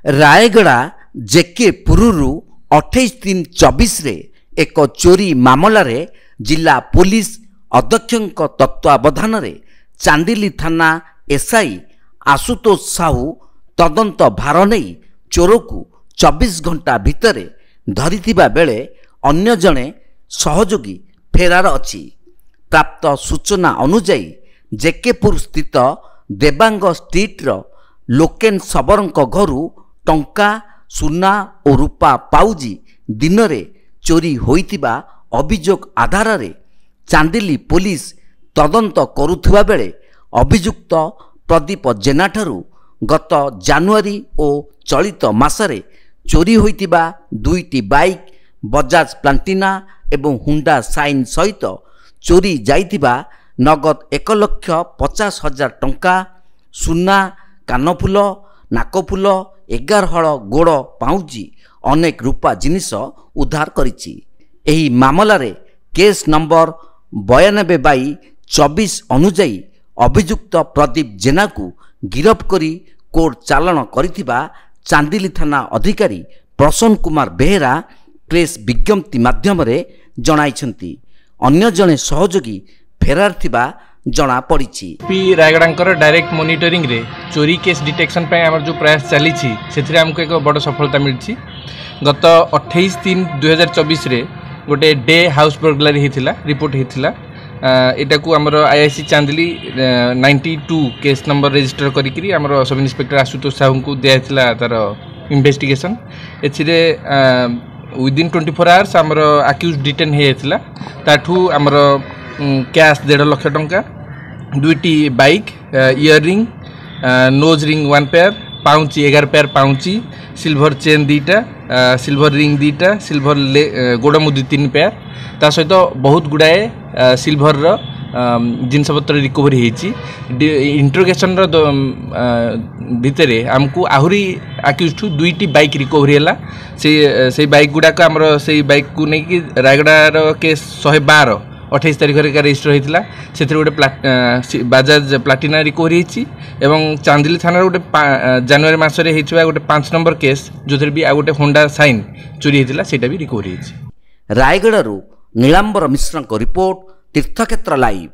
Rayagada JK ପୁରରୁ 28/3/24 ଏକ ଚୋରି ମାମଲାରେ ଜିଲ୍ଲା ପୋଲିସ ଅଧ୍ୟକ୍ଷଙ୍କ ତତ୍ତ୍ୱାବଧାନରେ ଚାନ୍ଦିଲି ଥାନା ଏସ୍ଆଇ ଆଶୁତୋଷ ସାହୁ ତଦନ୍ତ ଭାର ନେଇ ଚୋରକୁ 24 ଘଣ୍ଟା ଭିତରେ ଧରିଥିବା ବେଳେ ଅନ୍ୟ ଜଣେ ସହଯୋଗୀ ଫେରାର ଅଛି। ପ୍ରାପ୍ତ ସୂଚନା ଅନୁଯାୟୀ ଜେକେପୁର ସ୍ଥିତ ଦେବାଙ୍ଗ ଷ୍ଟ୍ରିଟ୍ର ଲୋକେନ୍ ଶବରଙ୍କ ଘରୁ ଟଙ୍କା, ସୁନା ଓ ରୂପା ପାଉଜି ଦିନରେ ଚୋରି ହୋଇଥିବା ଅଭିଯୋଗ ଆଧାରରେ ଚାନ୍ଦିଲି ପୋଲିସ ତଦନ୍ତ କରୁଥିବା ବେଳେ ଅଭିଯୁକ୍ତ ପ୍ରଦୀପ ଜେନାଠାରୁ ଗତ ଜାନୁଆରୀ ଓ ଚଳିତ ମାସରେ ଚୋରି ହୋଇଥିବା 2ଟି ବାଇକ୍, ବଜାଜ ପ୍ଲାଟିନା ଏବଂ ହୁଣ୍ଡା ସାଇନ୍ ସହିତ ଚୋରି ଯାଇଥିବା ନଗଦ 1,50,000 ଟଙ୍କା, ସୁନା, କାନଫୁଲ, ନାକଫୁଲ, 11 ହଳ ଗୋଡ଼ ପାଉଁଜି, ଅନେକ ରୂପା ଜିନିଷ ଉଦ୍ଧାର କରିଛି। ଏହି ମାମଲାରେ କେସ୍ ନମ୍ବର 92/24 ଅନୁଯାୟୀ ଅଭିଯୁକ୍ତ ପ୍ରଦୀପ ଜେନାକୁ ଗିରଫ କରି କୋର୍ଟ ଚାଲାଣ କରିଥିବା ଚାନ୍ଦିଲି ଥାନା ଅଧିକାରୀ ପ୍ରସନ୍ନ କୁମାର ବେହେରା ପ୍ରେସ୍ ବିଜ୍ଞପ୍ତି ମାଧ୍ୟମରେ ଜଣାଇଛନ୍ତି। ଅନ୍ୟ ଜଣେ ସହଯୋଗୀ ଫେରାର ଥିବା ଜଣାପଡ଼ିଛି। ରାୟଗଡ଼ାଙ୍କର ଡାଇରେକ୍ଟ ମନିଟରିଂ ରେ ଚୋରି କେସ୍ डिटेक्शन ପାଇଁ ଆମର जो प्रयास ଚାଲିଛି ସେଥିରେ ଆମକୁ ଏକ ବଡ଼ ସଫଳତା ମିଳିଛି। ଗତ 28/3/2024 ରେ गोटे डे हाउस बर्गलारी होता रिपोर्ट होता एटाकू आमर आईआईसी चांदिली 92 केस नंबर रेजिस्टर करी आमर सब इन्स्पेक्टर आशुतोष साहू को दिया तार इन्वेस्टिगेशन एथिरे विदिन 24 आवर्स आमर आक्यूज डिटेन होता ताठू आमर कैश 1.5 लाख टंका 2टी bike earring nose ring 1 pair पाउची 11 पेयर पाउची सिल्वर चेन 2टा सिल्वर रिंग 2टा सिल्वर गोड़ मुदी 3 पेयर ता सहित बहुत गुड़ाए सिल्वर जिनपतर रिकवरी होती इंट्रोगेशन भितर आमको आहरी आक्यूज ठू 2टी बाइक रिकवरी है से बाइक गुड़ाक आमर से बाइक को लेकिन रायगड़ार केस 112 28 तारीख रेजिस्टर होता से गोटे बाजाज प्लाटिना रिकवरी एवं चांदिली थाना गोटे जनवरी मसरे गोटे 5 नंबर केस जो भी आ गोटे होंडा साइन चोरी होता से भी रिकवरी। रायगड़ू नीलांबर मिश्र रिपोर्ट तीर्थक्षेत्र लाइव।